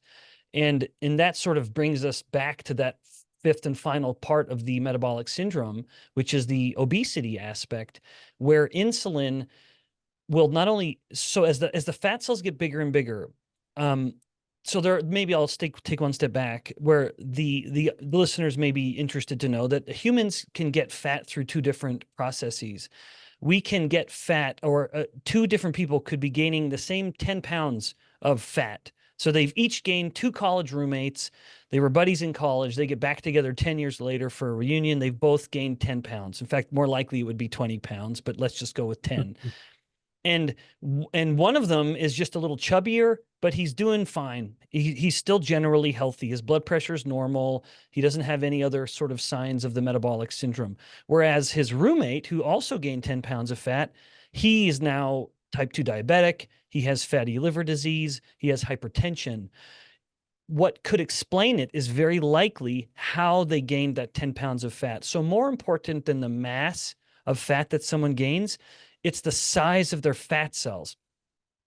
And that sort of brings us back to that fifth and final part of the metabolic syndrome, which is the obesity aspect, where insulin will not only, so as the fat cells get bigger and bigger, so there, maybe I'll take one step back, where the listeners may be interested to know that humans can get fat through two different processes. We can get fat, or two different people could be gaining the same 10 pounds of fat. So they've each gained two college roommates. They were buddies in college. They get back together 10 years later for a reunion. They've both gained 10 pounds. In fact, more likely it would be 20 pounds, but let's just go with 10. And one of them is just a little chubbier, but he's doing fine. He's still generally healthy. His blood pressure is normal. He doesn't have any other sort of signs of the metabolic syndrome. Whereas his roommate, who also gained 10 pounds of fat, he is now type 2 diabetic. He has fatty liver disease. He has hypertension. What could explain it is very likely how they gained that 10 pounds of fat. So more important than the mass of fat that someone gains, it's the size of their fat cells.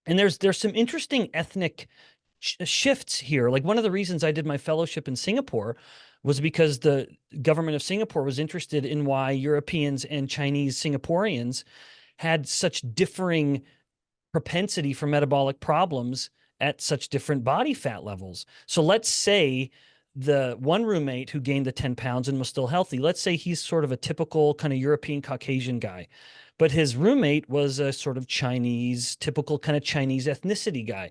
And there's some interesting ethnic shifts here. Like, one of the reasons I did my fellowship in Singapore was because the government of Singapore was interested in why Europeans and Chinese Singaporeans had such differing propensity for metabolic problems at such different body fat levels. So let's say the one roommate who gained the 10 pounds and was still healthy, let's say he's sort of a typical kind of European Caucasian guy, but his roommate was a sort of Chinese, typical kind of Chinese ethnicity guy.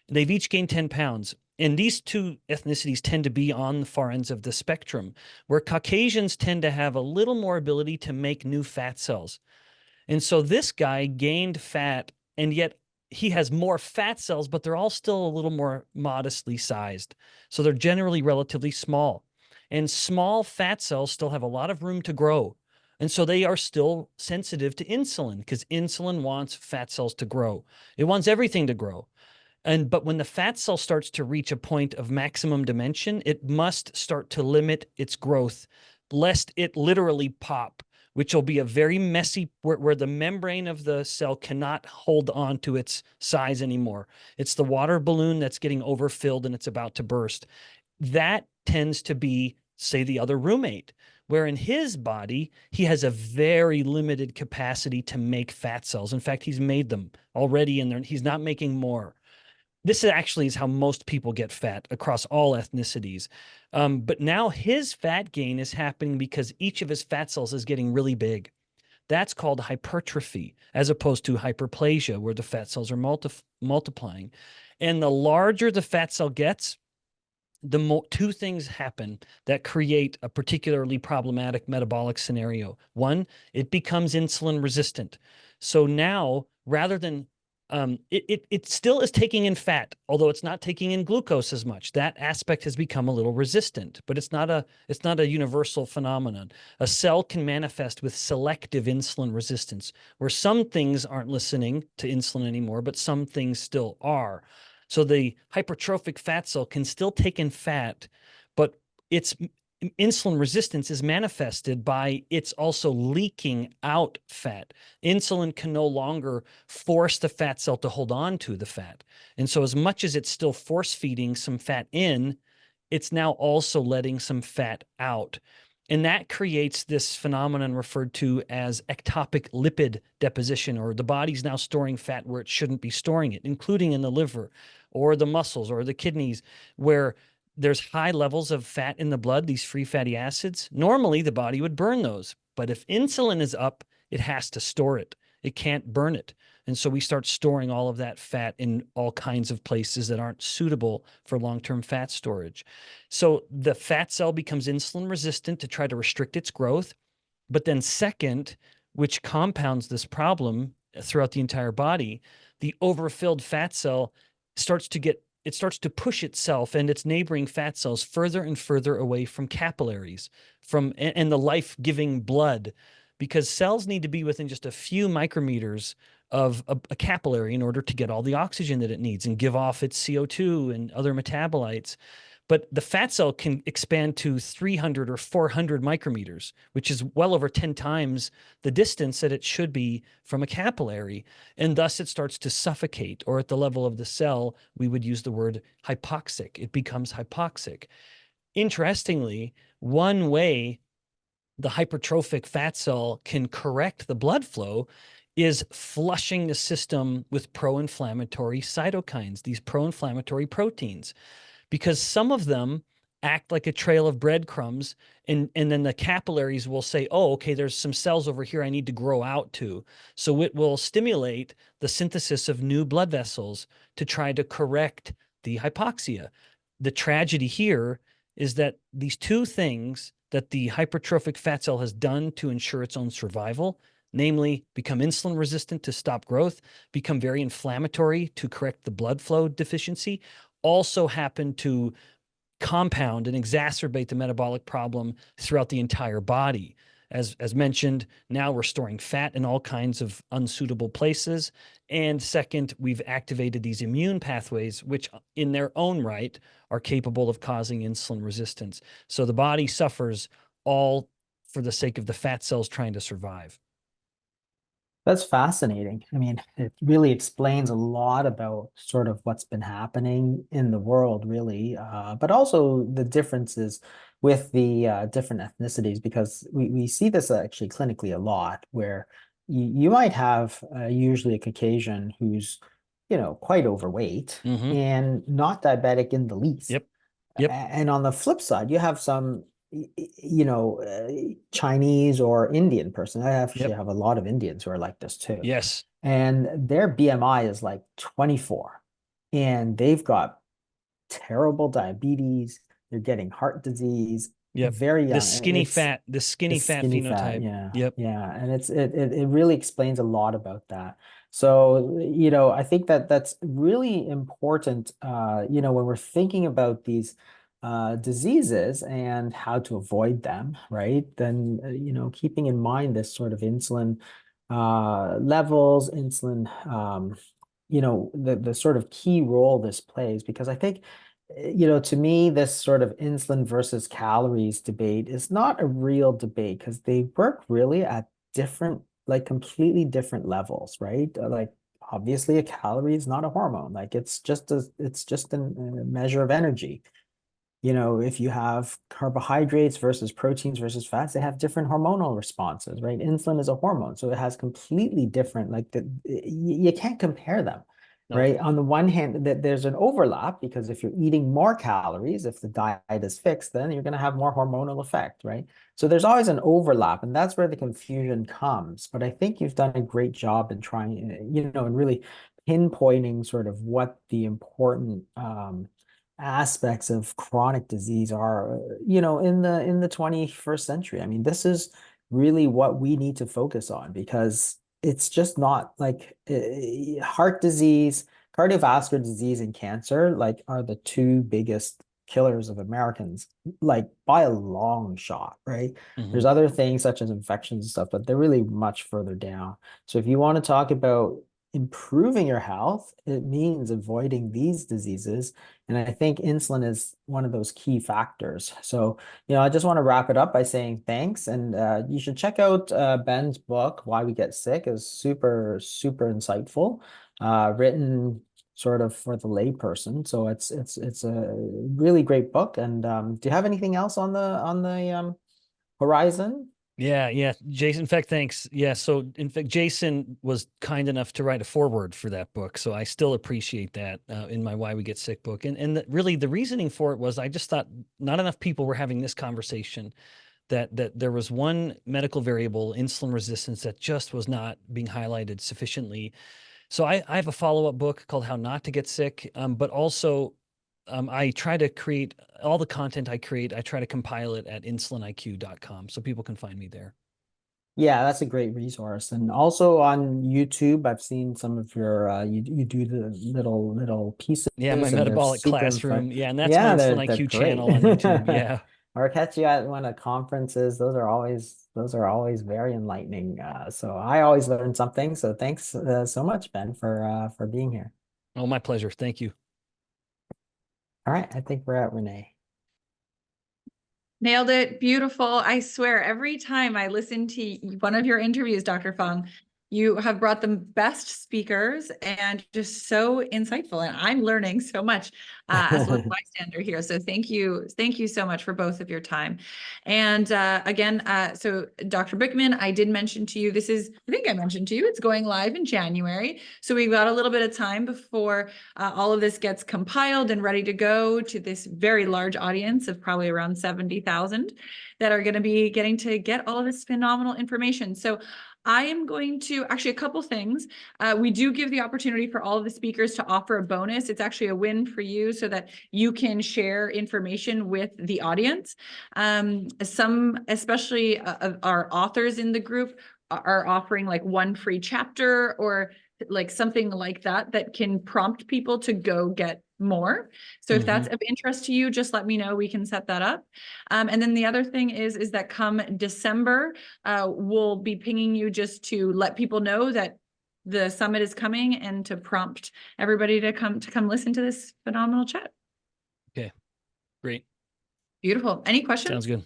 They've each gained 10 pounds. And these two ethnicities tend to be on the far ends of the spectrum, where Caucasians tend to have a little more ability to make new fat cells. And so this guy gained fat, and yet he has more fat cells, but they're all still a little more modestly sized. So they're generally relatively small. And small fat cells still have a lot of room to grow. And so they are still sensitive to insulin, because insulin wants fat cells to grow. It wants everything to grow. But when the fat cell starts to reach a point of maximum dimension, it must start to limit its growth, lest it literally pop, which will be a very messy, where the membrane of the cell cannot hold on to its size anymore. It's the water balloon that's getting overfilled and it's about to burst. That tends to be say, the other roommate, where in his body, he has a very limited capacity to make fat cells. In fact, he's made them already, and he's not making more. This actually is how most people get fat across all ethnicities. But now his fat gain is happening because each of his fat cells is getting really big. That's called hypertrophy, as opposed to hyperplasia, where the fat cells are multiplying. And the larger the fat cell gets, two things happen that create a particularly problematic metabolic scenario. One, it becomes insulin resistant. So now, rather than it still is taking in fat, although it's not taking in glucose as much. That aspect has become a little resistant, but it's not a universal phenomenon. A cell can manifest with selective insulin resistance, where some things aren't listening to insulin anymore, but some things still are. So the hypertrophic fat cell can still take in fat, but its insulin resistance is manifested by it's also leaking out fat. Insulin can no longer force the fat cell to hold on to the fat. And so as much as it's still force feeding some fat in, it's now also letting some fat out. And that creates this phenomenon referred to as ectopic lipid deposition, or the body's now storing fat where it shouldn't be storing it, including in the liver or the muscles or the kidneys, where there's high levels of fat in the blood, these free fatty acids. Normally, the body would burn those. But if insulin is up, it has to store it. It can't burn it. And so we start storing all of that fat in all kinds of places that aren't suitable for long-term fat storage. So the fat cell becomes insulin resistant to try to restrict its growth. But then second, which compounds this problem throughout the entire body, the overfilled fat cell starts to push itself and its neighboring fat cells further and further away from capillaries, and the life-giving blood, because cells need to be within just a few micrometers of a capillary in order to get all the oxygen that it needs and give off its CO2 and other metabolites. But the fat cell can expand to 300 or 400 micrometers, which is well over 10 times the distance that it should be from a capillary. And thus it starts to suffocate, or at the level of the cell, we would use the word hypoxic. It becomes hypoxic. Interestingly, one way the hypertrophic fat cell can correct the blood flow is flushing the system with pro-inflammatory cytokines, these pro-inflammatory proteins, because some of them act like a trail of breadcrumbs, and then the capillaries will say, oh, okay, there's some cells over here I need to grow out to. So it will stimulate the synthesis of new blood vessels to try to correct the hypoxia. The tragedy here is that these two things that the hypertrophic fat cell has done to ensure its own survival, namely become insulin resistant to stop growth, become very inflammatory to correct the blood flow deficiency, also happen to compound and exacerbate the metabolic problem throughout the entire body. As mentioned, now we're storing fat in all kinds of unsuitable places. And second, we've activated these immune pathways, which in their own right are capable of causing insulin resistance. So the body suffers all for the sake of the fat cells trying to survive. That's fascinating. I mean, it really explains a lot about sort of what's been happening in the world, really, but also the differences with the different ethnicities, because we see this actually clinically a lot, where you might have usually a Caucasian who's, quite overweight Mm-hmm. and not diabetic in the least. Yep. Yep. And on the flip side, you have some Chinese or Indian person. I actually Yep. have a lot of Indians who are like this too. Yes. And their BMI is like 24, and they've got terrible diabetes. They're getting heart disease, Yep. very young. The And skinny it's fat phenotype. yeah, Yep. yeah. And it really explains a lot about that. So, I think that that's really important, when we're thinking about these diseases and how to avoid them, right? Then, keeping in mind this sort of insulin levels, insulin, the sort of key role this plays, because I think, to me, this sort of insulin versus calories debate is not a real debate, because they work really at different, like completely different levels, right? Like obviously a calorie is not a hormone. Like it's just a measure of energy. if you have carbohydrates versus proteins versus fats, they have different hormonal responses, right? Insulin is a hormone, so it has completely different, you can't compare them. No. Right. On the one hand, there's an overlap because if you're eating more calories, if the diet is fixed, then you're going to have more hormonal effect, right? So there's always an overlap, and that's where the confusion comes. But I think you've done a great job in trying, and really pinpointing sort of what the important aspects of chronic disease are, in the 21st century. I mean, this is really what we need to focus on because it's just not like heart disease, cardiovascular disease, and cancer are the two biggest killers of Americans, like by a long shot, right? There's other things such as infections and stuff, but they're really much further down. So if you want to talk about improving your health, it means avoiding these diseases. And I think insulin is one of those key factors. So, I just want to wrap it up by saying thanks. And you should check out Ben's book, Why We Get Sick. Is super, super insightful, written sort of for the layperson. So it's a really great book. And do you have anything else on the horizon? Yeah. Jason, in fact, thanks. Yeah. So in fact, Jason was kind enough to write a foreword for that book. So I still appreciate that in my Why We Get Sick book. And really the reasoning for it was I just thought not enough people were having this conversation, that there was one medical variable, insulin resistance, that just was not being highlighted sufficiently. So I have a follow-up book called How Not to Get Sick, but also I try to create all the content I create. I try to compile it at insuliniq.com so people can find me there. Yeah, that's a great resource. And also on YouTube, I've seen some of your you do the little pieces. Yeah, my And they're metabolic super classroom. Yeah, and that's my Yeah, Insulin they're IQ great. channel on YouTube. Yeah. Or catch you at one of conferences. Those are always very enlightening. So I always learn something. So thanks so much, Ben, for being here. Oh, my pleasure. Thank you. All right, I think we're at Renee. Nailed it. Beautiful. I swear, every time I listen to one of your interviews, Dr. Fung, you have brought the best speakers and just so insightful. And I'm learning so much as a little bystander here. So thank you. Thank you so much for both of your time. And again, so Dr. Bikman, I did mention to you, I think I mentioned to you, it's going live in January. So we've got a little bit of time before all of this gets compiled and ready to go to this very large audience of probably around 70,000 that are going to be getting to get all of this phenomenal information. So I am going to actually a couple things. We do give the opportunity for all of the speakers to offer a bonus. It's actually a win for you so that you can share information with the audience. Some, especially our authors in the group, are offering like one free chapter or like something like that can prompt people to go get more. So if that's of interest to you, just let me know. We can set that up. And then the other thing is that come December, we'll be pinging you just to let people know that the summit is coming and to prompt everybody to come listen to this phenomenal chat. Okay, great. Beautiful. Any questions? Sounds good.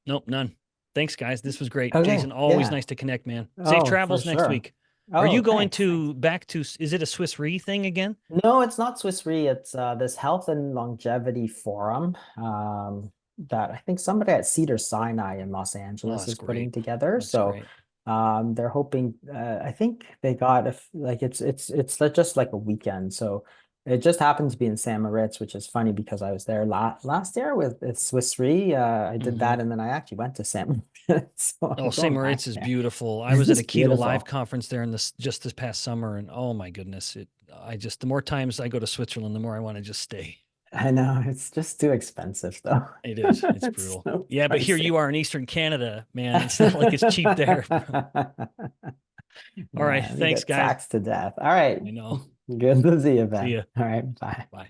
Nope, none. Thanks, guys. This was great. Okay, Jason, always yeah. nice to connect, man. Safe Oh, travels for next sure. week. Are you Oh, going thanks. back to, is it a Swiss Re thing again? No, it's not Swiss Re. It's this health and longevity forum that I think somebody at Cedar Sinai in Los Oh, Angeles that's is putting great. together. That's So great. they're hoping. I think they got it's just like a weekend. So it just happened to be in San Moritz, which is funny because I was there last year with Swiss Re. I did that, and then I actually went to San Moritz. So Oh, I'm St. going Moritz back is there. beautiful. I was at It's a Keto Live beautiful. conference there just this past summer, and oh my goodness, the more times I go to Switzerland, the more I want to just stay. I know it's just too expensive though. It is. It's It's brutal. so Yeah, but here pricey. you are in Eastern Canada, man. It's not like it's cheap there. All right. Yeah, we Thanks, get guys. taxed to death. All right. I know. Good to see you, See Ben. ya. All right, bye. Bye.